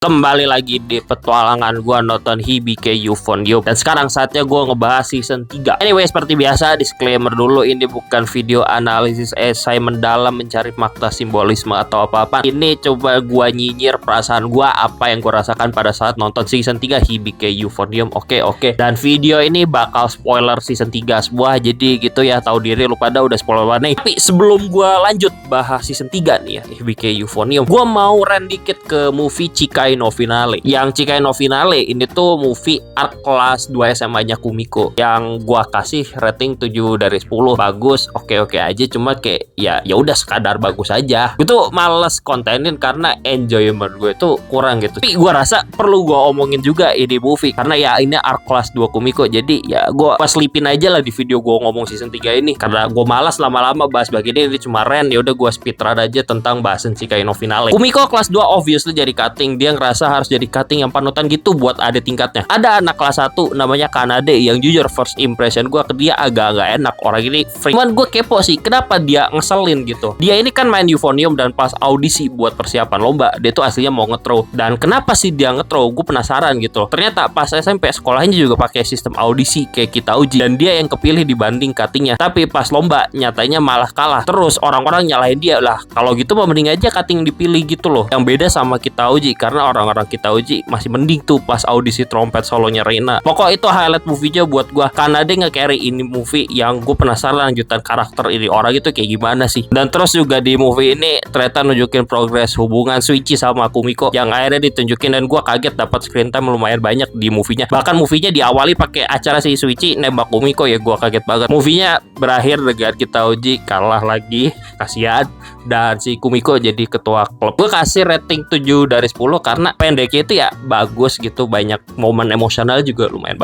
Kembali lagi di petualangan gua nonton Hibike Euphonium. Dan sekarang saatnya gua ngebahas season 3. Anyway, seperti biasa disclaimer dulu, ini bukan video analisis esai mendalam mencari makna simbolisme atau apa-apa. Ini coba gua nyinyir perasaan gua, apa yang gua rasakan pada saat nonton season 3 Hibike Euphonium. Oke. Dan video ini bakal spoiler season 3 semua. Jadi gitu ya, tahu diri lu pada udah spoiler nih. Tapi sebelum gua lanjut bahas season 3 nih ya, Hibike Euphonium, gua mau rant dikit ke movie Chikai no Finale. Yang Chikai no Finale ini tuh movie art kelas 2 SMA-nya Kumiko yang gua kasih rating 7 dari 10. Bagus, oke aja, cuma kayak ya udah sekadar bagus aja. Gue tuh males kontenin karena enjoyment gue tuh kurang gitu. Tapi gua rasa perlu gua omongin juga ini movie karena ya ini art kelas 2 Kumiko. Jadi ya gua pas lipin aja lah di video gua ngomong season 3 ini karena gua malas lama-lama bahas bagian ini cuma rant. Ya udah gua speedrun aja tentang bahasan Chikai no Finale. Kumiko kelas 2 obviously jadi cutting. Dia ngerasa harus jadi cutting yang panutan gitu buat adik tingkatnya. Ada anak kelas 1 namanya Kanade yang jujur first impression gue ke dia agak-agak enak. Orang ini freak. Cuman gue kepo sih kenapa dia ngeselin gitu. Dia ini kan main Euphonium dan pas audisi buat persiapan lomba dia tuh aslinya mau nge-throw. Dan kenapa sih dia nge-throw? Gue penasaran gitu. Ternyata pas SMP sekolahnya juga pakai sistem audisi kayak kita uji. Dan dia yang kepilih dibanding cuttingnya. Tapi pas lomba nyatanya malah kalah. Terus orang-orang nyalahin dia lah. Kalau gitu mending aja cutting dipilih gitu loh. Yang beda sama kita uji karena orang-orang kita uji masih mending tuh pas audisi trompet solonya Reina. Pokok itu highlight movie-nya buat gua. Kanade nge-carry ini movie yang gue penasaran lanjutan karakter ini orang itu kayak gimana sih. Dan terus juga di movie ini ternyata nunjukin progres hubungan Suichi sama Kumiko yang akhirnya ditunjukin dan gua kaget dapat screen time lumayan banyak di movie-nya. Bahkan movie-nya diawali pakai acara si Suichi nembak Kumiko, ya gua kaget banget. Movie-nya berakhir dengan kita uji kalah lagi, kasihan, dan si Kumiko jadi ketua klub. Gue kasih rating 7 dari 10 karena pendeknya itu ya bagus gitu, banyak momen emosional juga lumayan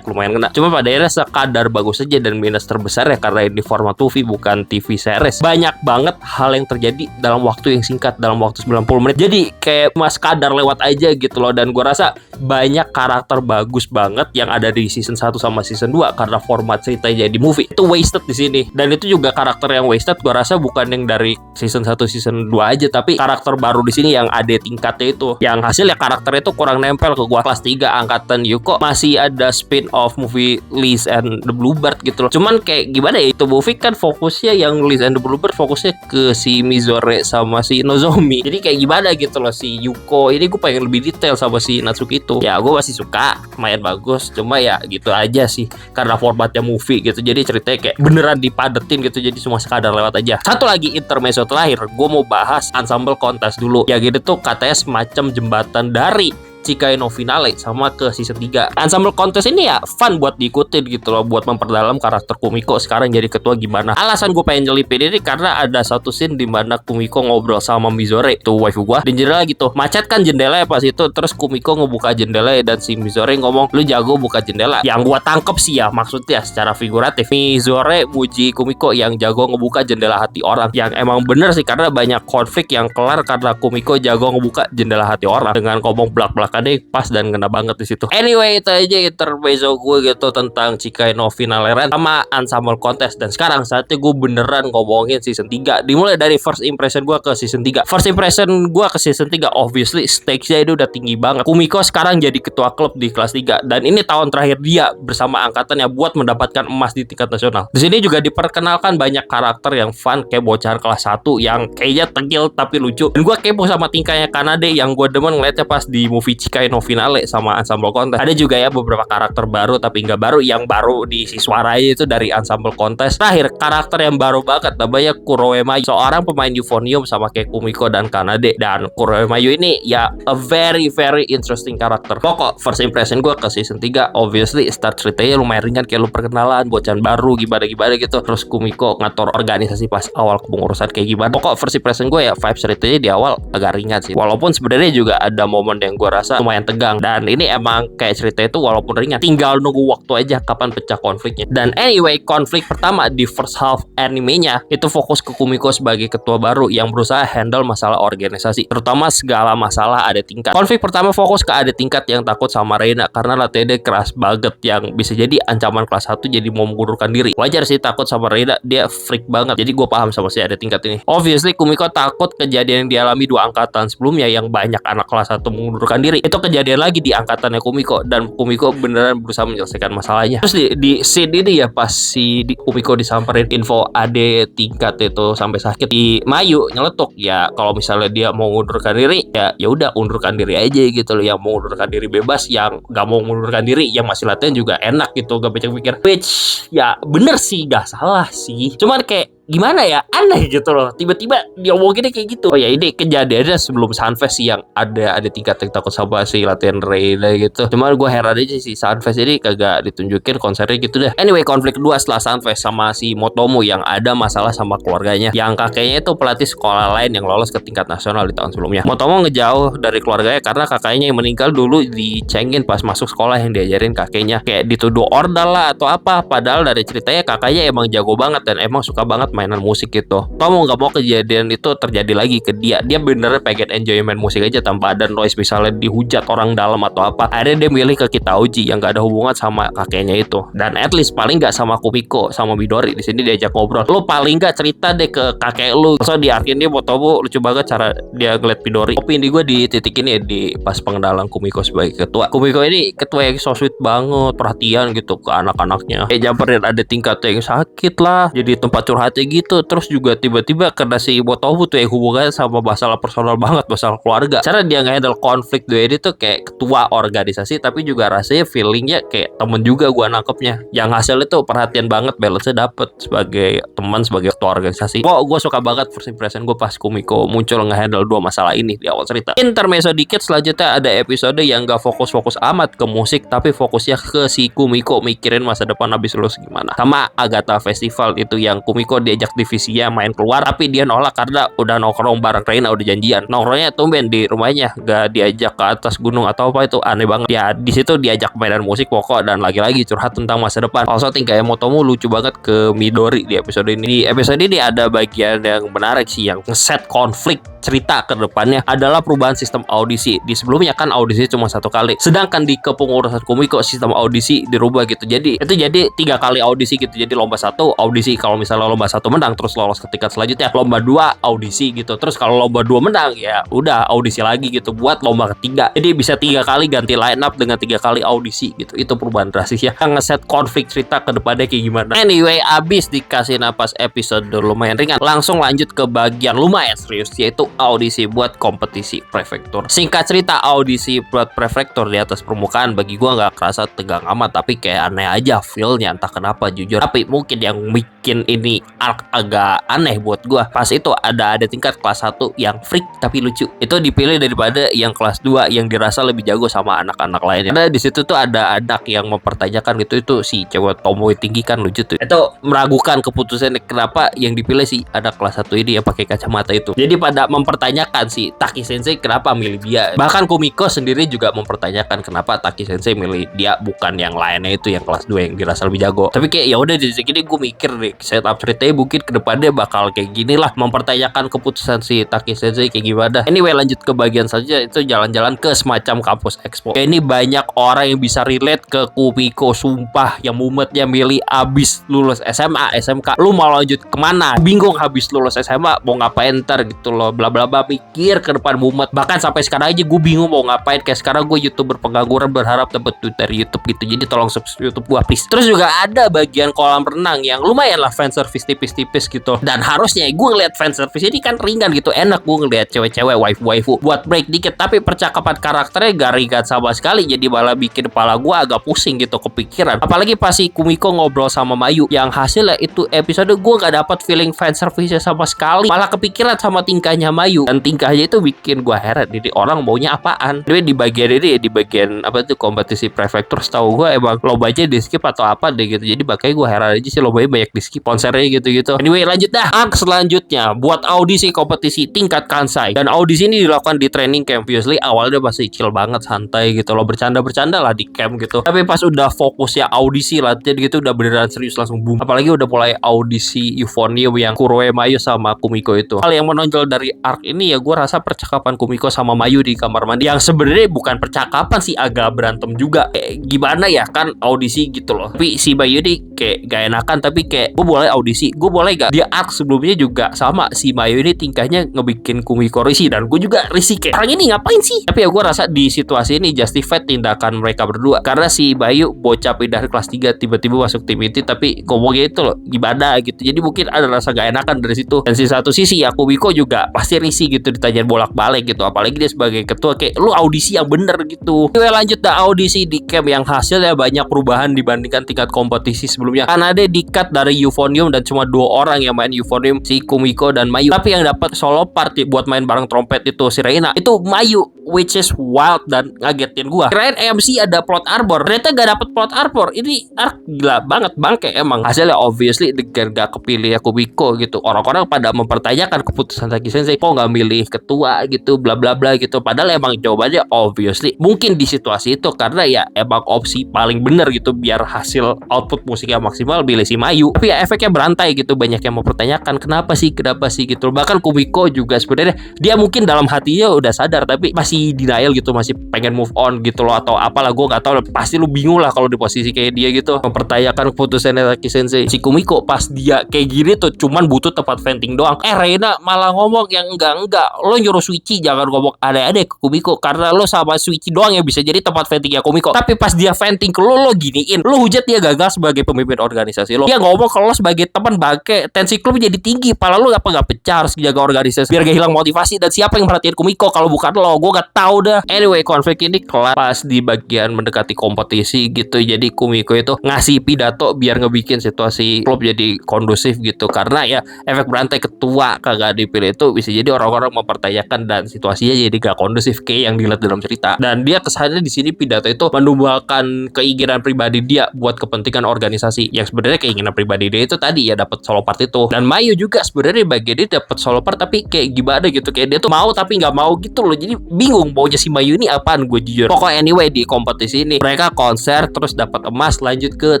kena. Cuma pada akhirnya sekadar bagus aja dan minus terbesar ya karena ini format movie bukan TV series. Banyak banget hal yang terjadi dalam waktu yang singkat, dalam waktu 90 menit. Jadi kayak mas kadar lewat aja gitu loh. Dan gue rasa banyak karakter bagus banget yang ada di season 1 sama season 2 karena format cerita jadi movie. Itu wasted di sini. Dan itu juga karakter yang wasted gue rasa bukan yang dari season 1 season 2 aja, tapi karakter baru di sini yang ada tingkatnya itu. Yang hasilnya karakternya itu kurang nempel ke gua. Kelas 3 angkatan Yuko masih ada spin-off movie Liz and the Bluebird gitu loh. Cuman kayak gimana ya, itu movie kan fokusnya yang Liz and the Bluebird fokusnya ke si Mizore sama si Nozomi. Jadi kayak gimana gitu loh si Yuko ini gue pengen lebih detail sama si Natsuki itu. Ya gue masih suka, lumayan bagus. Cuma ya gitu aja sih karena formatnya movie gitu. Jadi ceritanya kayak beneran dipadetin gitu. Jadi cuma sekadar lewat aja. Satu lagi intermezzo terakhir, gue mau bahas ensemble kontes dulu. Ya gitu tuh katanya semacam jembatan dari Chikai no Finale sama ke season 3. Ensemble kontes ini ya fun buat diikutin gitu loh, buat memperdalam karakter Kumiko sekarang jadi ketua gimana. Alasan gue pengen nyelipin ini karena ada satu scene di mana Kumiko ngobrol sama Mizore, tuh waifu gue, dan jendela gitu. Macet kan jendela ya pas itu, terus Kumiko ngebuka jendela dan si Mizore ngomong, "Lu jago buka jendela." Yang gue tangkep sih ya maksudnya secara figuratif, Mizore muji Kumiko yang jago ngebuka jendela hati orang. Yang emang bener sih karena banyak konflik yang kelar karena Kumiko jago ngebuka jendela hati orang dengan ngomong belak-belak. Kadang pas dan kena banget di situ. Anyway, itu aja intermezzo gue gitu tentang Chikai no Finale sama ensemble kontes. Dan sekarang saatnya gue beneran ngomongin season 3. Dimulai dari first impression gue ke season 3. First impression gue ke season 3 obviously stakesnya itu udah tinggi banget. Kumiko sekarang jadi ketua klub di kelas 3 dan ini tahun terakhir dia bersama angkatannya buat mendapatkan emas di tingkat nasional. Di sini juga diperkenalkan banyak karakter yang fun kayak bocah kelas 1 yang kayaknya tegil tapi lucu. Dan gue kepo sama tingkahnya Kanade yang gue demen ngeliatnya pas di movie Chikai no Finale sama ensemble kontes. Ada juga ya beberapa karakter baru tapi nggak baru, yang baru di si suaranya itu dari ensemble kontes. Terakhir karakter yang baru banget namanya Kuroe Mayu, seorang pemain Euphonium sama kayak Kumiko dan Kanade. Dan Kuroe Mayu ini ya a very interesting karakter. Pokok first impression gue ke season 3 obviously start ceritanya lumayan ringan kayak lu perkenalan bocan baru gimana gitu. Terus Kumiko ngatur organisasi pas awal kepengurusan kayak gimana. Pokok first impression gue ya vibe ceritanya di awal agak ringan sih. Walaupun sebenarnya juga ada momen yang gue rasa lumayan tegang. Dan ini emang kayak cerita itu walaupun ringan, tinggal nunggu waktu aja kapan pecah konfliknya. Dan anyway, konflik pertama di first half animenya itu fokus ke Kumiko sebagai ketua baru yang berusaha handle masalah organisasi, terutama segala masalah ada tingkat. Konflik pertama fokus ke ada tingkat yang takut sama Reina karena latihannya keras banget yang bisa jadi ancaman kelas 1 jadi mau mengundurkan diri. Wajar sih takut sama Reina, dia freak banget. Jadi gue paham sama si ada tingkat ini. Obviously Kumiko takut kejadian yang dialami 2 angkatan sebelumnya yang banyak anak kelas 1 mengundurkan diri. itu kejadian lagi di angkatannya Kumiko, dan Kumiko beneran berusaha menyelesaikan masalahnya. Terus di scene ini ya, pas si Kumiko disamperin info ade tingkat itu sampai sakit, di Mayu nyeletuk ya kalau misalnya dia mau mengundurkan diri ya udah undurkan diri aja gitu loh. Yang mau mengundurkan diri bebas, yang gak mau mengundurkan diri, yang masih latihan juga enak gitu, gak pikir-pikir. Which ya bener sih, gak salah sih, cuman kayak gimana ya, aneh gitu loh, tiba-tiba diomonginnya kayak gitu. Oh ya, ini kejadiannya sebelum Sunfest sih, yang ada tingkat yang takut sama si latihan Reyna gitu. Cuman gue heran aja sih, Sunfest ini kagak ditunjukin konsernya gitu deh. Anyway, konflik kedua setelah Sunfest sama si Motomo yang ada masalah sama keluarganya, yang kakeknya itu pelatih sekolah lain yang lolos ke tingkat nasional di tahun sebelumnya. Motomo ngejauh dari keluarganya karena kakaknya yang meninggal dulu dicengin pas masuk sekolah yang diajarin kakeknya, kayak dituduh ordal lah atau apa. Padahal dari ceritanya kakaknya emang jago banget dan emang suka banget mainan musik gitu. Tomo nggak mau kejadian itu terjadi lagi ke dia. Dia bener pengen enjoy main musik aja tanpa ada noise, misalnya dihujat orang dalam atau apa. Akhirnya dia milih ke Kitauji yang gak ada hubungan sama kakeknya itu. Dan at least paling nggak sama Kumiko sama Midori di sini diajak ngobrol. Lo paling nggak cerita deh ke kakek lu. So di akhir ini Motomo lucu banget cara dia ngeliat Midori. Opini gue di titik ini ya, di pas pengenalan Kumiko sebagai ketua. Kumiko ini ketua yang so sweet banget, perhatian gitu ke anak-anaknya. Kayak nyamperin ada tingkat yang sakit lah, jadi tempat curhatnya gitu. Terus juga tiba-tiba karena si Motomo tuh yang hubungannya sama masalah personal banget, masalah keluarga. Cara dia nge-handle konflik dua ini tuh kayak ketua organisasi, tapi juga rasanya feelingnya kayak temen juga gua nangkepnya. Yang hasilnya tuh perhatian banget, balance-nya dapet sebagai teman, sebagai ketua organisasi. Gua suka banget first impression gue pas Kumiko muncul nge-handle dua masalah ini di awal cerita. Intermezzo dikit, selanjutnya ada episode yang gak fokus-fokus amat ke musik, tapi fokusnya ke si Kumiko mikirin masa depan habis lulus gimana. Sama Agatha Festival itu yang Kumiko diajak divisinya main keluar, tapi dia nolak karena udah nongkrong bareng Reina, udah janjian. Nongkrongnya tumben di rumahnya, gak diajak ke atas gunung atau apa, itu aneh banget. Ya di situ diajak mainan musik pokok dan lagi-lagi curhat tentang masa depan. Also tingkahnya Motomo lucu banget ke Midori di episode ini. Di episode ini ada bagian yang menarik sih, yang ngeset konflik cerita ke depannya adalah perubahan sistem audisi. Di sebelumnya kan audisi cuma satu kali, sedangkan di kepengurusan Kumiko sistem audisi dirubah gitu. Jadi itu jadi 3 kali audisi gitu. Jadi lomba 1 audisi, kalau misalnya lomba 1 menang terus lolos ke tingkat selanjutnya. Lomba 2 audisi gitu. Terus kalau lomba 2 menang ya udah audisi lagi gitu buat lomba ketiga. Jadi bisa 3 kali ganti line up dengan 3 kali audisi gitu. Itu perubahan drastis ya, ngeset konflik cerita ke depannya kayak gimana. Anyway, abis dikasih napas episode lumayan ringan, langsung lanjut ke bagian lumayan serius, yaitu audisi buat kompetisi prefektur. Singkat cerita, audisi buat prefektur di atas permukaan bagi gua nggak kerasa tegang amat, tapi kayak aneh aja feelnya, entah kenapa jujur. Tapi mungkin yang bikin ini agak aneh buat gua, pas itu ada tingkat kelas 1 yang freak tapi lucu. Itu dipilih daripada yang kelas 2 yang dirasa lebih jago sama anak-anak lainnya. Karena di situ tuh ada anak yang mempertanyakan gitu, itu si cewek Tomoe tinggi kan lucu tuh. Itu meragukan keputusan kenapa yang dipilih si anak kelas 1 ini yang pakai kacamata itu. Jadi pada mempertanyakan si Taki Sensei kenapa milih dia. Bahkan Kumiko sendiri juga mempertanyakan kenapa Taki Sensei milih dia bukan yang lainnya itu yang kelas 2 yang dirasa lebih jago. Tapi kayak ya udah di sini gue mikir deh, setup ceritanya mungkin kedepannya bakal kayak gini lah, mempertanyakan keputusan si Taki Sensei kayak gimana. Anyway, lanjut ke bagian saja, itu jalan-jalan ke semacam kampus expo. Kayak ini banyak orang yang bisa relate ke Kumiko, sumpah, yang mumetnya milih abis lulus SMA, SMK, lu mau lanjut kemana? Bingung habis lulus SMA mau ngapain ntar gitu loh, bla bla bla, mikir ke depan mumet. Bahkan sampai sekarang aja gue bingung mau ngapain. Kayak sekarang gue YouTuber pengangguran berharap dapat duit dari YouTube gitu, jadi tolong subscribe YouTube gue please. Terus juga ada bagian kolam renang yang lumayan lah fan service tipis-tipis gitu, dan harusnya gue ngeliat fan service ini kan ringan gitu, enak gue ngeliat cewek-cewek waifu buat break dikit, tapi percakapan karakternya gak ringan sama sekali, jadi malah bikin kepala gue agak pusing gitu, kepikiran. Apalagi pas si Kumiko ngobrol sama Mayu, yang hasilnya itu episode gue gak dapat feeling fan service sama sekali, malah kepikiran sama tingkahnya Mayu, dan tingkahnya itu bikin gue heran, jadi orang maunya apaan. Jadi di bagian ini, di bagian apa tuh kompetisi prefektur, setahu gue emang lombanya di skip atau apa deh gitu, jadi makanya gue heran aja sih lombanya banyak di skip, konsernya gitu-gitu. Anyway, lanjut dah. Selanjutnya buat audisi kompetisi tingkat Kansai, dan audisi ini dilakukan di training camp. Usually awalnya masih chill banget, santai gitu loh, bercanda-bercanda lah di camp gitu. Tapi pas udah fokus ya audisi latihan gitu, udah beneran serius langsung boom. Apalagi udah mulai audisi Euphonium yang Kuroe Mayu sama Kumiko itu. Hal yang menonjol dari arc ini ya gue rasa percakapan Kumiko sama Mayu di kamar mandi, yang sebenarnya bukan percakapan sih, agak berantem juga. Gimana ya, kan audisi gitu loh, tapi si Mayu ini kayak gak enakan, tapi kayak gue boleh audisi, gue boleh gak, dia arc sebelumnya juga sama, si Mayu ini tingkahnya ngebikin Kumiko risih, dan gue juga risih kayak orang ini ngapain sih. Tapi ya gue rasa di situasi ini justified tindakan mereka berdua, karena si Mayu bocah pindah kelas 3 tiba-tiba masuk tim inti, tapi ngomongnya itu loh gimana gitu. Jadi mungkin ada rasa gak enakan dari situ. Dan si satu sisi ya Kumiko juga pasti risih gitu, ditanyain bolak-balik gitu, apalagi dia sebagai ketua kayak lu audisi yang bener gitu. Oke, lanjut dah audisi di camp yang hasilnya banyak perubahan dibandingkan tingkat kompetisi sebelumnya. Kanade di-cut dari Euphonium dan cuma 2 orang yang main Euphonium, si Kumiko dan Mayu. Tapi yang dapat solo part buat main bareng trompet itu si Reina, itu Mayu, which is wild dan ngagetin gua. Kirain MC ada plot arbor, ternyata gak dapet plot arbor. Ini gila banget bangke emang. Hasilnya obviously dengan gak kepilih ya Kumiko gitu. Orang-orang pada mempertanyakan keputusan Taki Sensei, kok gak milih ketua gitu, bla bla bla gitu. Padahal emang jawabannya obviously mungkin di situasi itu karena ya emang opsi paling bener gitu biar hasil output musiknya maksimal, pilih si Mayu. Tapi ya efeknya berantai gitu, banyak yang mempertanyakan kenapa sih gitu. Bahkan Kumiko juga sebenarnya dia mungkin dalam hatinya udah sadar tapi masih denial gitu, masih pengen move on gitu loh atau apalah, gue nggak tahu. Pasti lu bingung lah kalau di posisi kayak dia gitu, mempertanyakan keputusan Taki Sensei. Si Kumiko pas dia kayak gini tuh cuman butuh tempat venting doang. Reina malah ngomong yang enggak, lo nyuruh Suichi jangan ngomong aneh-aneh ke Kumiko karena lo sama Suichi doang yang bisa jadi tempat ventingnya Kumiko. Tapi pas dia venting ke lo giniin, lo hujat dia gagal sebagai pemimpin organisasi lo. Dia ngomong kalau lo sebagai teman bangke, tensi klub jadi tinggi, pala lo apa nggak pecah, harus jaga organisasi biar gak hilang motivasi. Dan siapa yang merhatiin Kumiko kalau bukan lo? Gue gak tahu dah. Anyway, konflik ini kelar pas di bagian mendekati kompetisi gitu. Jadi Kumiko itu ngasih pidato biar ngebikin situasi klub jadi kondusif gitu, karena ya efek berantai ketua kagak dipilih itu bisa jadi orang-orang mempertanyakan dan situasinya jadi gak kondusif kayak yang dilihat dalam cerita. Dan dia kesannya di sini pidato itu menumbangkan keinginan pribadi dia buat kepentingan organisasi, yang sebenarnya keinginan pribadi dia itu tadi ya dapat solo part itu. Dan Mayu juga sebenarnya bagian dia dapat solo part tapi kayak gimana gitu, kayak dia tuh mau tapi nggak mau gitu loh. Jadi bingung maunya si Mayu ini apaan, gue jujur. Pokoknya anyway di kompetisi ini mereka konser terus dapat emas, lanjut ke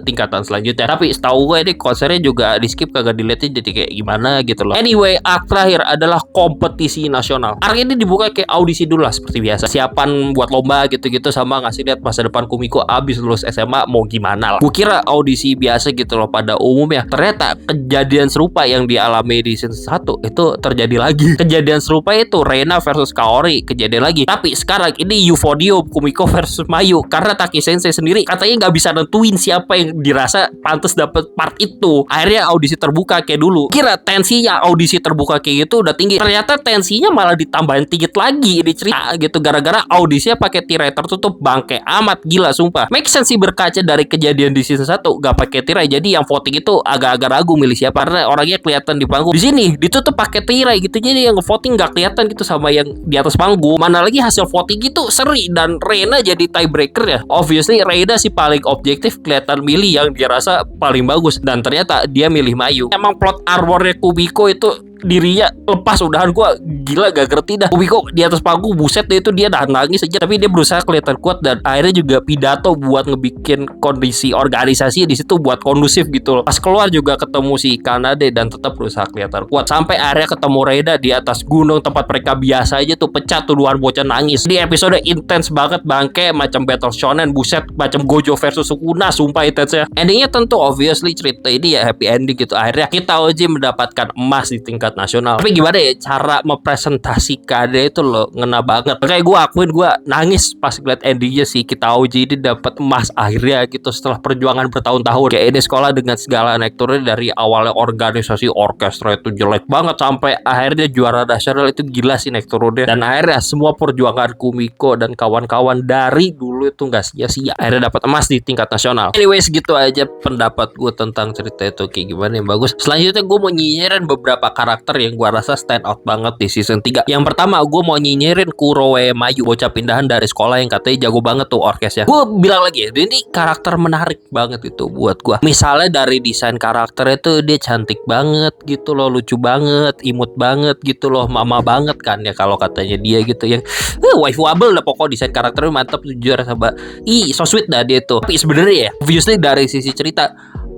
tingkatan selanjutnya. Tapi setahu gue ini konsernya juga di skip, kagak dilihatin jadi kayak gimana gitu loh. Anyway, arc terakhir adalah kompetisi nasional. Arc ini dibuka kayak audisi dulu lah seperti biasa, siapan buat lomba gitu-gitu, sama ngasih lihat masa depan Kumiko abis lulus SMA mau gimana lah. Gue kira audisi biasa gitu loh pada umumnya. Ternyata kejadian serupa yang dialami di season 1 itu terjadi lagi. Kejadian serupa itu Reina versus Kaori kejadian lagi. Tapi sekarang ini Euphonium Kumiko versus Mayu, karena Taki Sensei sendiri katanya nggak bisa nentuin siapa yang dirasa pantas dapat part itu. Akhirnya audisi terbuka kayak dulu. Kira tensinya audisi terbuka kayak gitu udah tinggi, ternyata tensinya malah ditambahin tinggi lagi di cerita gitu, gara-gara audisinya pakai tirai tertutup. Bangke amat, gila sumpah. Make sense sih berkaca dari kejadian di season 1 gak pakai tirai, jadi yang voting itu agak-agak ragu milih siapa karena orangnya kelihatan di panggung. Di sini ditutup pakai tirai gitu, jadi yang voting gak kelihatan gitu sama yang di atas panggung. Mana lagi hasil voting gitu seri dan Reina jadi tiebreaker ya. Obviously Reina sih paling objektif, kelihatan milih yang dia rasa paling bagus, dan ternyata dia milih Mayu. Emang plot armornya Kumiko itu dirinya lepas udahan, gua gila gak ngerti dah. Kumiko di atas panggung buset deh, itu dia nangis aja tapi dia berusaha kelihatan kuat, dan akhirnya juga pidato buat ngebikin kondisi organisasi di situ buat kondusif gitu loh. Pas keluar juga ketemu si Kanade dan tetap berusaha kelihatan kuat, sampai akhirnya ketemu Reina di atas gunung tempat mereka biasa aja tuh, pecah tuduhan bocah nangis. Di episode intens banget bangke, macam battle shonen, buset, macam Gojo versus Sukuna, sumpah intensnya. Endingnya tentu obviously cerita ini ya happy ending gitu. Akhirnya kita Oji mendapatkan emas di tingkat nasional. Tapi gimana ya cara mempresentasikan itu loh, ngena banget. Kayak gue akuin gue nangis pas ngeliat endingnya sih, kita Oji ini dapat emas akhirnya gitu setelah perjuangan bertahun-tahun. Kayak ini sekolah dengan segala naik turunnya, dari awalnya organisasi orkestra itu jelek banget sampai akhirnya juara nasional, itu gila sih naik turunnya. Dan akhirnya semua perjuangan Kumiko dan kawan-kawan dari dulu itu nggak sia-sia, akhirnya dapat emas di tingkat nasional. Anyway, segitu aja pendapat gue tentang cerita itu kayak gimana yang bagus. Selanjutnya gue mau nyinyirin beberapa karakter yang gue rasa stand out banget di season 3. Yang pertama gue mau nyinyirin Kuroe Mayu, bocah pindahan dari sekolah yang katanya jago banget tuh orkesnya. Gue bilang lagi ya, ini karakter menarik banget itu buat gue. Misalnya dari desain karakter itu, dia cantik banget gitu loh, lucu banget, imut banget gitu loh, mama banget kan ya kalau katanya dia gitu, yang waifuable lah pokok. Desain karakternya mantap, jujur sama so sweet dah dia tuh. Tapi sebenarnya ya obviously dari sisi cerita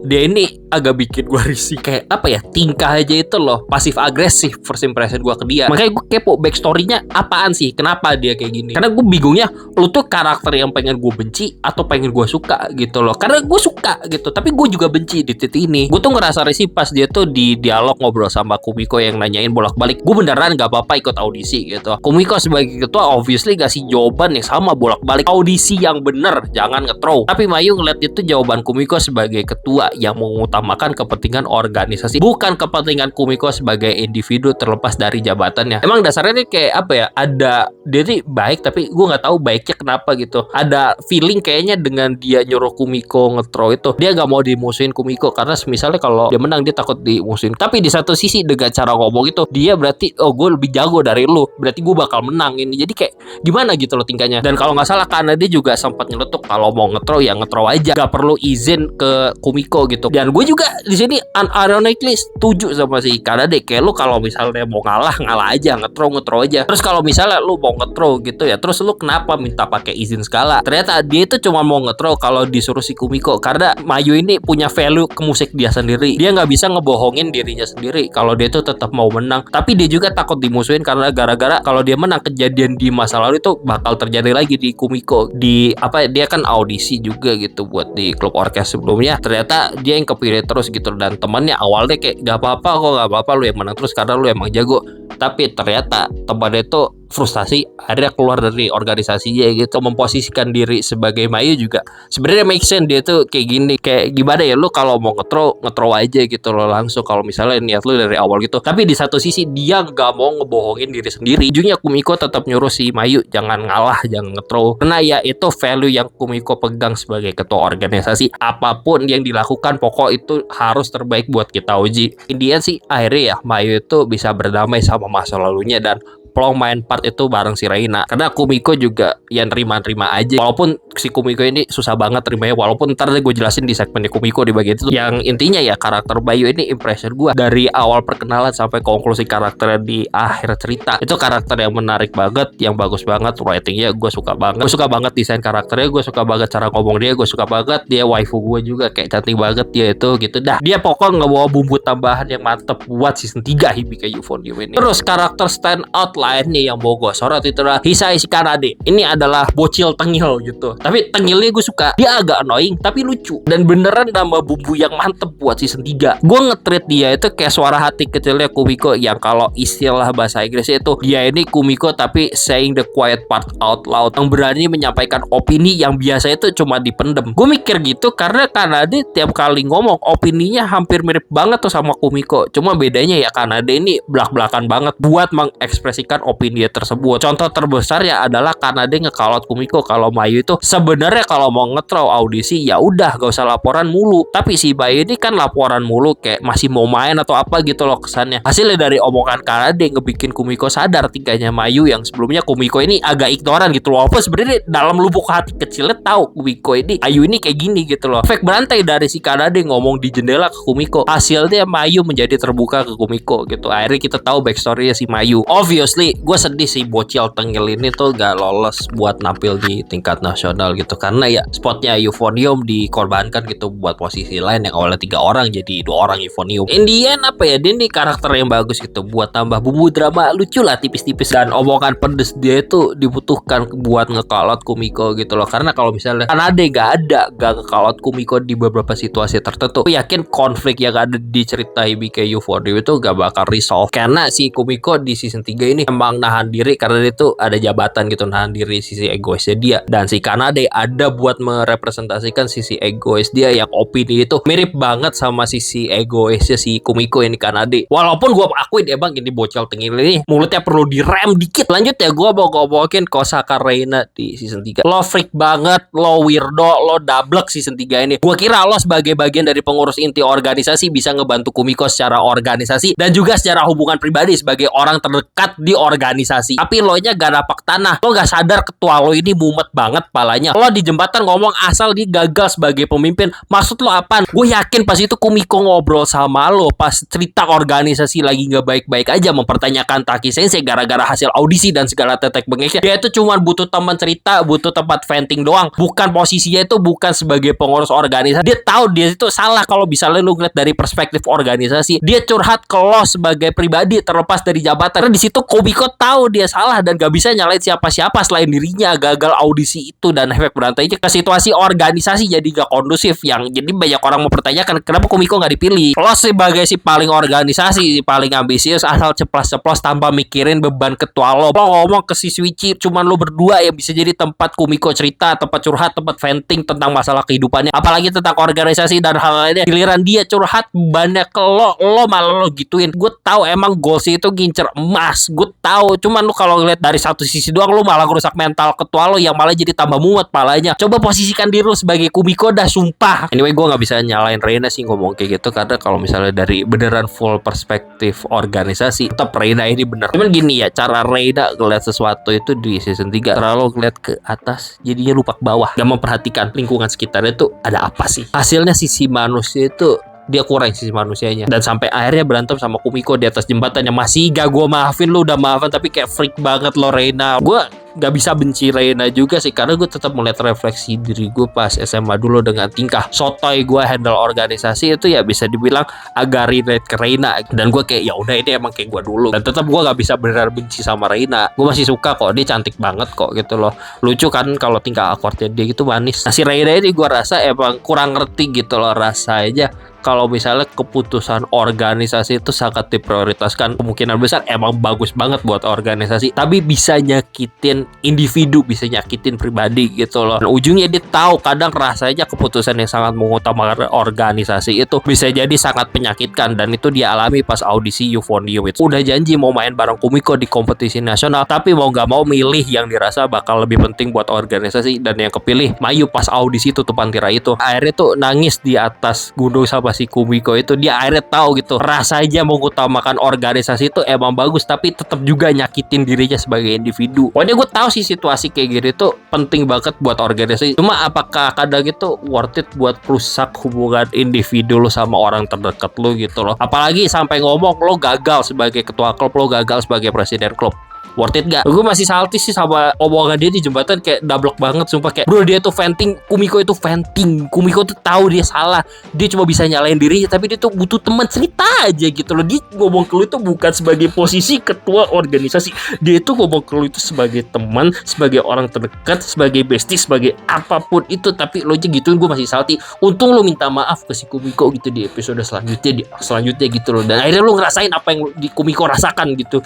dia ini agak bikin gue risih. Kayak apa ya, tingkah aja itu loh pasif agresif first impression gue ke dia. Makanya gue kepo backstory-nya apaan sih, kenapa dia kayak gini. Karena gue bingungnya, lu tuh karakter yang pengen gue benci atau pengen gue suka gitu loh. Karena gue suka gitu, tapi gue juga benci di titik ini. Gue tuh ngerasa risih pas dia tuh di dialog ngobrol sama Kumiko yang nanyain bolak-balik, gue beneran gak apa-apa ikut audisi gitu. Kumiko sebagai ketua obviously kasih jawaban yang sama bolak-balik, audisi yang bener, jangan nge-throw. Tapi Mayu ngeliat itu jawaban Kumiko sebagai ketua yang mengutamakan kepentingan organisasi, bukan kepentingan Kumiko sebagai individu terlepas dari jabatannya. Emang dasarnya nih kayak apa ya, ada dia nih baik tapi gue nggak tahu baiknya kenapa gitu. Ada feeling kayaknya dengan dia nyuruh Kumiko nge-throw itu, dia gak mau dimusuhin Kumiko karena misalnya kalau dia menang dia takut dimusuhin. Tapi di satu sisi dengan cara ngomong itu, dia berarti oh gue lebih jago dari lu, berarti gue bakal menang ini. Jadi kayak gimana gitu loh tingkahnya. Dan kalau nggak salah karena dia juga sempat nyeletuk kalau mau nge-throw ya nge-throw aja, gak perlu izin ke Kumiko gitu. Dan gue juga di sini unironically setuju sama si Kanade, kayak lu kalau misalnya mau ngalah aja, nge-throw aja. Terus kalau misalnya lu mau nge-throw gitu ya, terus lu kenapa minta pakai izin segala? Ternyata dia itu cuma mau nge-throw kalau disuruh si Kumiko, karena Mayu ini punya value ke musik dia sendiri. Dia nggak bisa ngebohongin dirinya sendiri kalau dia itu tetap mau menang. Tapi dia juga takut dimusuhin karena gara-gara kalau dia menang, kejadian di masa lalu itu bakal terjadi lagi di Kumiko. Di apa, dia kan audisi juga gitu buat di klub orkes sebelumnya. Ternyata dia yang kepilih terus gitu, dan temannya awalnya kayak gak apa-apa kok, gak apa-apa lu yang menang terus karena lu emang jago. Tapi ternyata temannya itu frustasi, akhirnya keluar dari organisasinya gitu, memposisikan diri sebagai Mayu juga sebenarnya make sense. Dia tuh kayak gini, kayak gimana ya, lu kalau mau nge-throw aja gitu loh langsung kalau misalnya niat lu dari awal gitu. Tapi di satu sisi dia nggak mau ngebohongin diri sendiri. Ujungnya Kumiko tetap nyuruh si Mayu jangan ngalah, jangan nge-throw, karena ya itu value yang Kumiko pegang sebagai ketua organisasi. Apapun yang dilakukan pokok itu harus terbaik buat kita uji. Intinya sih akhirnya ya Mayu itu bisa berdamai sama masa lalunya dan plong main part itu bareng si Reina. Karena Kumiko juga yang nerima-nerima aja, walaupun si Kumiko ini susah banget terimanya. Walaupun ntar gue jelasin di segmennya Kumiko di bagian itu. Yang intinya ya karakter Mayu ini impression gue dari awal perkenalan sampai konklusi karakternya di akhir cerita. Itu karakter yang menarik banget, yang bagus banget, writingnya gue suka banget. Gue suka banget desain karakternya, gue suka banget cara ngomong dia, gue suka banget dia waifu gue juga, kayak cantik banget dia itu gitu dah. Dia pokoknya nggak bawa bumbu tambahan yang mantep buat season 3 Hibike Euphonium ini. Terus karakter stand out lainnya yang mau gue sorot itu adalah Hisai Kanade. Ini adalah bocil tengil gitu, tapi tengilnya gue suka. Dia agak annoying tapi lucu dan beneran nambah bumbu yang mantep buat season 3. Gue nge-treat dia itu kayak suara hati kecilnya Kumiko, yang kalau istilah bahasa Inggrisnya itu dia ini Kumiko tapi saying the quiet part out loud, yang berani menyampaikan opini yang biasa itu cuma dipendem. Gue mikir gitu karena Kanade tiap kali ngomong opininya hampir mirip banget tuh sama Kumiko. Cuma bedanya ya Kanade ini belak-belakan banget buat mengekspresikan opini dia tersebut. Contoh terbesar ya adalah Kanade ngekalot Kumiko kalau Mayu itu sebenarnya kalau mau nge-throw audisi ya udah gak usah laporan mulu. Tapi si Mayu ini kan laporan mulu, kayak masih mau main atau apa gitu loh kesannya. Hasilnya dari omongan Kanade ngebikin Kumiko sadar tingkahnya Mayu yang sebelumnya Kumiko ini agak ignoran gitu loh. Apa sebenarnya dalam lubuk hati kecilnya tahu Kumiko ini, Mayu ini kayak gini gitu loh. Efek berantai dari si Kanade ngomong di jendela ke Kumiko, hasilnya Mayu menjadi terbuka ke Kumiko gitu. Akhirnya kita tahu backstory-nya si Mayu. Obviously gue sedih sih bocil tengil ini tuh gak lolos buat nampil di tingkat nasional gitu, karena ya spotnya Euphonium dikorbankan gitu buat posisi lain yang awalnya 3 orang jadi 2 orang Euphonium. In the end apa ya, dia nih karakter yang bagus gitu buat tambah bumbu drama lucu lah tipis-tipis, dan omongan pedes dia itu dibutuhkan buat ngekalot Kumiko gitu loh. Karena kalau misalnya Kanade gak ngekalot Kumiko di beberapa situasi tertentu, aku yakin konflik yang ada di cerita Hibike Euphonium itu gak bakal resolve, karena si Kumiko di season 3 ini emang nahan diri karena dia tuh ada jabatan gitu, nahan diri sisi egoisnya dia. Dan si Kanade ada buat merepresentasikan sisi egois dia yang opini itu mirip banget sama sisi egoisnya si Kumiko ini Kanade. Walaupun gue akuin emang ini bocil tengil ini mulutnya perlu direm dikit. Lanjut ya, gue mau ngomongin Kosaka Reina di season 3. Lo freak banget, lo weirdo, lo dablek season 3 ini. Gue kira lo sebagai bagian dari pengurus inti organisasi bisa ngebantu Kumiko secara organisasi dan juga secara hubungan pribadi sebagai orang terdekat di organisasi, tapi lo nya gak napak tanah. Lo gak sadar ketua lo ini mumet banget palanya. Lo di jembatan ngomong asal dia gagal sebagai pemimpin. Maksud lo apaan? Gue yakin pas itu Kumiko ngobrol sama lo pas cerita organisasi lagi gak baik-baik aja, mempertanyakan Taki Sensei gara-gara hasil audisi dan segala tetek bengeknya. Dia itu cuma butuh teman cerita, butuh tempat venting doang. Bukan posisinya itu bukan sebagai pengurus organisasi. Dia tahu dia itu salah kalau misalnya lu ngeliat dari perspektif organisasi. Dia curhat ke lo sebagai pribadi terlepas dari jabatan. Karena di situ Kumiko tahu dia salah dan gak bisa nyalain siapa-siapa selain dirinya. Gagal audisi itu dan efek berantainya ke situasi organisasi jadi gak kondusif. Yang jadi banyak orang mempertanyakan kenapa Kumiko gak dipilih. Lo sebagai si paling organisasi, si paling ambisius, asal ceplos-ceplos tanpa mikirin beban ketua lo. Lo ngomong ke si Shuichi cuman lo berdua yang bisa jadi tempat Kumiko cerita, tempat curhat, tempat venting tentang masalah kehidupannya, apalagi tentang organisasi dan hal lainnya. Giliran dia curhat banyak ke lo malah lo gituin. Gue tahu emang goals itu ngincer emas, gue tahu. Cuman lu kalau ngeliat dari satu sisi doang, lu malah ngerusak mental ketua lo yang malah jadi tambah mumet palanya. Coba posisikan diri lu sebagai Kumiko dah, sumpah. Anyway, gue nggak bisa nyalain Reina sih ngomong kayak gitu, karena kalau misalnya dari beneran full perspektif organisasi, tetap Reina ini bener. Cuman gini ya, cara Reina ngeliat sesuatu itu di season 3 terlalu ngeliat ke atas, jadinya lupa ke bawah, gak memperhatikan lingkungan sekitarnya itu ada apa sih. Hasilnya sisi manusia itu dia kurang sisi manusianya, dan sampai akhirnya berantem sama Kumiko di atas jembatan. Yang masih gak gue maafin, lu udah maafin tapi kayak freak banget lo Reina. Gue gak bisa benci Reina juga sih, karena gue tetap melihat refleksi diri gue pas SMA dulu dengan tingkah sotoy gue handle organisasi itu ya bisa dibilang agak relate ke Reina. Dan gue kayak ya udah ini emang kayak gue dulu, dan tetap gue gak bisa benar benci sama Reina. Gue masih suka kok, dia cantik banget kok gitu loh, lucu kan kalau tingkah awkwardnya dia gitu manis. Nah si Reina ini gue rasa emang kurang ngerti gitu loh rasanya kalau misalnya keputusan organisasi itu sangat diprioritaskan. Kemungkinan besar emang bagus banget buat organisasi, tapi bisa nyakitin individu, bisa nyakitin pribadi gitu loh. Dan ujungnya dia tahu kadang rasanya keputusan yang sangat mengutamakan organisasi itu bisa jadi sangat menyakitkan, dan itu dia alami pas audisi Euphonium itu. Udah janji mau main bareng Kumiko di kompetisi nasional, tapi mau gak mau milih yang dirasa bakal lebih penting buat organisasi, dan yang kepilih Mayu pas audisi tutupan tirai itu. Akhirnya tuh nangis di atas gunung sama si Kumiko itu. Dia akhirnya tahu gitu rasanya mengutamakan organisasi itu emang bagus, tapi tetap juga nyakitin dirinya sebagai individu. Pokoknya gue tahu sih situasi kayak gini tuh penting banget buat organisasi, cuma apakah kadang itu worth it buat rusak hubungan individu lo sama orang terdekat lo gitu loh. Apalagi sampai ngomong lo gagal sebagai ketua klub, lo gagal sebagai presiden klub. Worth it gak? Gue masih salty sih sama omongan dia di jembatan, kayak dablek banget sumpah. Kayak bro, dia tuh venting, Kumiko itu venting, Kumiko tuh tahu dia salah, dia cuma bisa nyalain dirinya, tapi dia tuh butuh teman cerita aja gitu loh. Dia ngomong ke lu itu bukan sebagai posisi ketua organisasi, dia itu ngomong ke lu itu sebagai teman, sebagai orang terdekat, sebagai bestie, sebagai apapun itu. Tapi lo aja gituin, gue masih salty. Untung lo minta maaf ke si Kumiko gitu di episode selanjutnya gitu loh, dan akhirnya lo ngerasain apa yang di Kumiko rasakan gitu.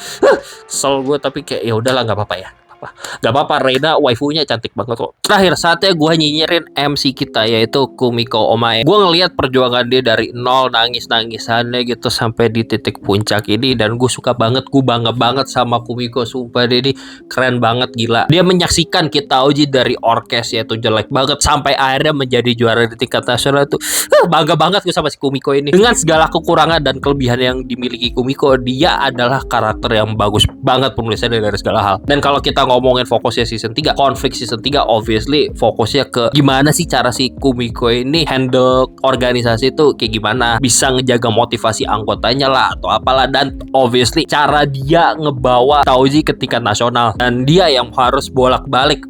Kesel gue, tapi kayak ya udahlah, nggak apa-apa ya. Gak apa-apa, Reina waifunya cantik banget kok. Terakhir saatnya gue nyinyirin MC kita, yaitu Kumiko Omae. Gue ngelihat perjuangan dia dari nol, nangis-nangisannya gitu sampai di titik puncak ini, dan gue suka banget, gue bangga banget sama Kumiko. Sumpah dia ini keren banget, gila. Dia menyaksikan kita uji dari orkes yaitu jelek banget sampai akhirnya menjadi juara di tingkat nasional tuh. Bangga banget gue sama si Kumiko ini. Dengan segala kekurangan dan kelebihan yang dimiliki Kumiko, dia adalah karakter yang bagus banget penulisannya dari segala hal. Dan kalau kita ngomongin fokusnya season 3, konflik season 3 obviously fokusnya ke gimana sih cara si Kumiko ini handle organisasi itu kayak gimana, bisa ngejaga motivasi anggotanya lah atau apalah, dan obviously cara dia ngebawa Taoji ke tingkat nasional, dan dia yang harus bolak-balik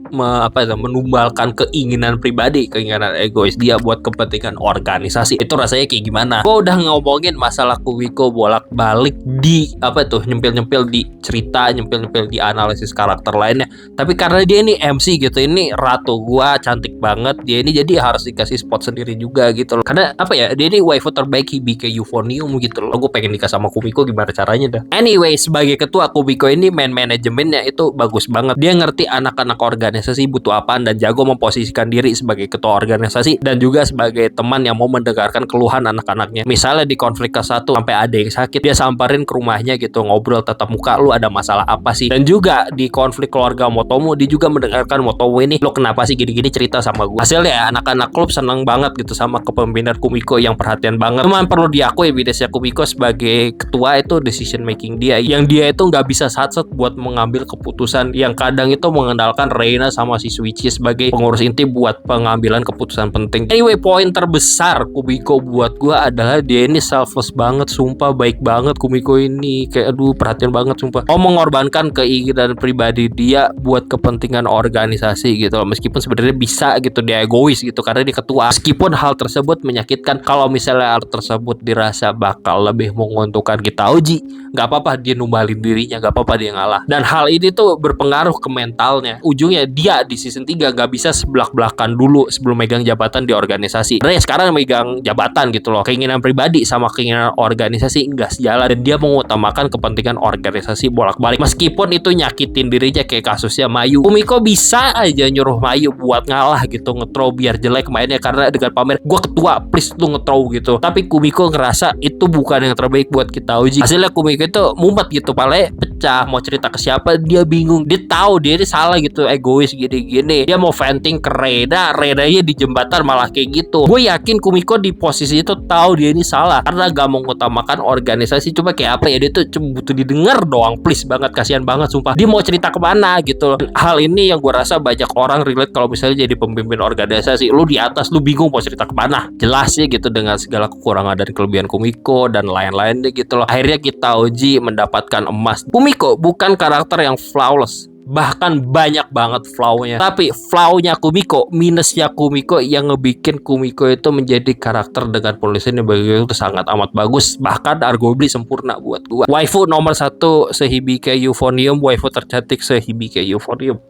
menumbalkan keinginan pribadi, keinginan egois dia buat kepentingan organisasi. Itu rasanya kayak gimana. Gue udah ngomongin masalah Kumiko bolak-balik di nyempil-nyempil di cerita, nyempil-nyempil di analisis karakter lainnya, tapi karena dia ini MC gitu, ini ratu gua, cantik banget dia ini, jadi harus dikasih spot sendiri juga gitu loh. Karena dia ini waifu terbaik Hibike Euphonium gitu loh. Gue pengen nikah sama Kumiko, gimana caranya dah. Anyway, sebagai ketua, Kumiko ini manajemennya itu bagus banget. Dia ngerti anak-anak organisasi butuh apaan dan jago memposisikan diri sebagai ketua organisasi dan juga sebagai teman yang mau mendengarkan keluhan anak-anaknya. Misalnya di konflik ke-1 sampai ada yang sakit, dia samperin ke rumahnya gitu, ngobrol tatap muka, lu ada masalah apa sih? Dan juga di konflik keluarga Motomo, dia juga mendengarkan Motomo ini, lo kenapa sih gini-gini cerita sama gue. Hasilnya ya anak-anak klub seneng banget gitu sama kepemimpinan Kumiko yang perhatian banget. Cuman perlu diakui minusnya Kumiko sebagai ketua itu decision making dia, yang dia itu nggak bisa satset buat mengambil keputusan, yang kadang itu mengandalkan Reina sama si Shuichi sebagai pengurus inti buat pengambilan keputusan penting. Anyway, poin terbesar Kumiko buat gue adalah dia ini selfless banget, sumpah baik banget Kumiko ini, kayak aduh perhatian banget sumpah. Mengorbankan keinginan pribadi dia buat kepentingan organisasi gitu loh. Meskipun sebenarnya bisa gitu dia egois gitu karena dia ketua. Meskipun hal tersebut menyakitkan, kalau misalnya hal tersebut dirasa bakal lebih menguntungkan Kitauji, nggak apa-apa dia numbalin dirinya, nggak apa-apa dia ngalah. Dan hal ini tuh berpengaruh ke mentalnya. Ujungnya dia di season 3 nggak bisa sebelak-belakan dulu sebelum megang jabatan di organisasi. Karena sekarang megang jabatan gitu loh. Keinginan pribadi sama keinginan organisasi nggak sejalan, dan dia mengutamakan kepentingan organisasi bolak-balik. Meskipun itu nyakitin dirinya kayak kasusnya Mayu. Kumiko bisa aja nyuruh Mayu buat ngalah gitu, nge-throw biar jelek mainnya karena dengan pamer gue ketua, please lu nge-throw gitu. Tapi Kumiko ngerasa itu bukan yang terbaik buat Kitauji. Hasilnya Kumiko itu mumet gitu, palanya pecah, mau cerita ke siapa dia bingung. Dia tahu dia ini salah gitu, egois gini-gini. Dia mau venting ke Renanya di jembatan malah kayak gitu. Gue yakin Kumiko di posisi itu tahu dia ini salah karena gak mengutamakan organisasi. Cuma kayak apa ya, dia tuh cuma butuh didengar doang, please banget, kasihan banget sumpah. Dia mau cerita kemana gitu. Hal ini yang gue rasa banyak orang relate kalau misalnya jadi pemimpin organisasi. Lu di atas, lu bingung mau cerita kemana. Jelas sih gitu dengan segala kekurangan dan kelebihan Kumiko dan lain-lainnya gitu loh. Akhirnya Kitauji mendapatkan emas. Kumiko bukan karakter yang flawless, bahkan banyak banget flaw-nya. Tapi flaw-nya Kumiko, minusnya Kumiko yang ngebikin Kumiko itu menjadi karakter dengan penulisan yang bagi itu sangat amat bagus, bahkan arguably sempurna buat gua. Waifu nomor 1 se-Hibike Euphonium, waifu tercantik se-Hibike Euphonium.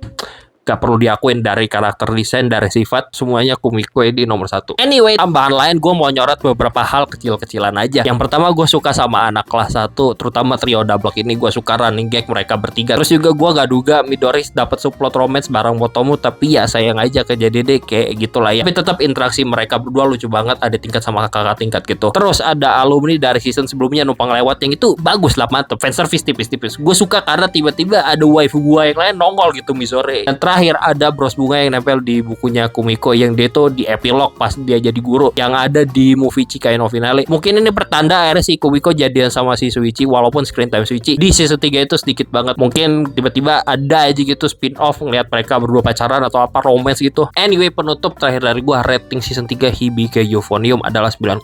Gak perlu diakuin dari karakter desain, dari sifat, semuanya Kumiko ini nomor 1. Anyway, tambahan lain gue mau nyorot beberapa hal kecil-kecilan aja. Yang pertama, gue suka sama anak kelas 1, terutama trio double ini. Gue suka running gag mereka bertiga. Terus juga gue gak duga Midori dapat subplot romance bareng Motomo, tapi ya sayang aja kejadian deh kayak gitulah ya. Tapi tetap interaksi mereka berdua lucu banget, ada tingkat sama kakak tingkat gitu. Terus ada alumni dari season sebelumnya numpang lewat, yang itu bagus lah, mantep. Fanservice tipis-tipis. Gue suka karena tiba-tiba ada waifu gue yang lain nongol gitu, Mizore. Dan terakhir ada bros bunga yang nempel di bukunya Kumiko, yang dia tuh di epilog pas dia jadi guru, yang ada di movie Chikai no Finale. Mungkin ini pertanda akhirnya si Kumiko jadian sama si Shuichi, walaupun screen time Shuichi di season 3 itu sedikit banget. Mungkin tiba-tiba ada aja gitu spin off ngeliat mereka berdua pacaran atau apa romance gitu. Anyway, penutup terakhir dari gua, rating season 3 Hibike Euphonium adalah 9,5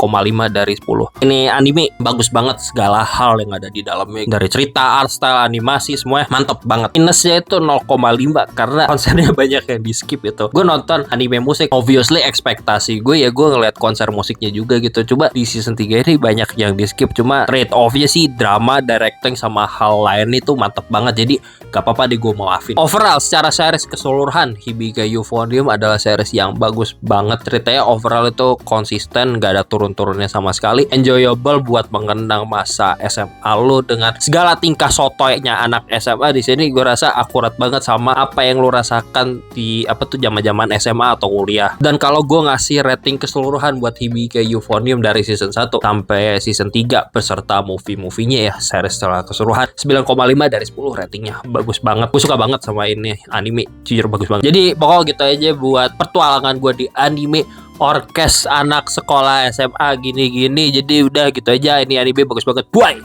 dari 10. Ini anime bagus banget, segala hal yang ada di dalamnya, dari cerita, art style, animasi, semuanya mantep banget. Minusnya itu 0,5 karena konsernya banyak yang di skip itu. Gue nonton anime musik, obviously ekspektasi gue ya gue ngeliat konser musiknya juga gitu. Coba di season 3 ini banyak yang di skip. Cuma rate off-nya sih drama, directing sama hal lain itu mantep banget. Jadi gak apa-apa deh gue maafin. Overall secara series keseluruhan, Hibike Euphonium adalah series yang bagus banget. Ceritanya overall itu konsisten, gak ada turun-turunnya sama sekali. Enjoyable buat mengenang masa SMA lo dengan segala tingkah sotoynya anak SMA. Di sini gue rasa akurat banget sama apa yang lo rasakan di apa tuh zaman-zaman SMA atau kuliah. Dan kalau gue ngasih rating keseluruhan buat Hibike Euphonium dari season 1 sampai season 3 beserta movie-movie-nya ya, series secara keseluruhan 9,5 dari 10 ratingnya. Bagus banget. Gue suka banget sama ini anime, jujur bagus banget. Jadi pokoknya gitu aja buat pertualangan gue di anime orkes anak sekolah SMA gini-gini. Jadi udah gitu aja, ini anime bagus banget. Bye.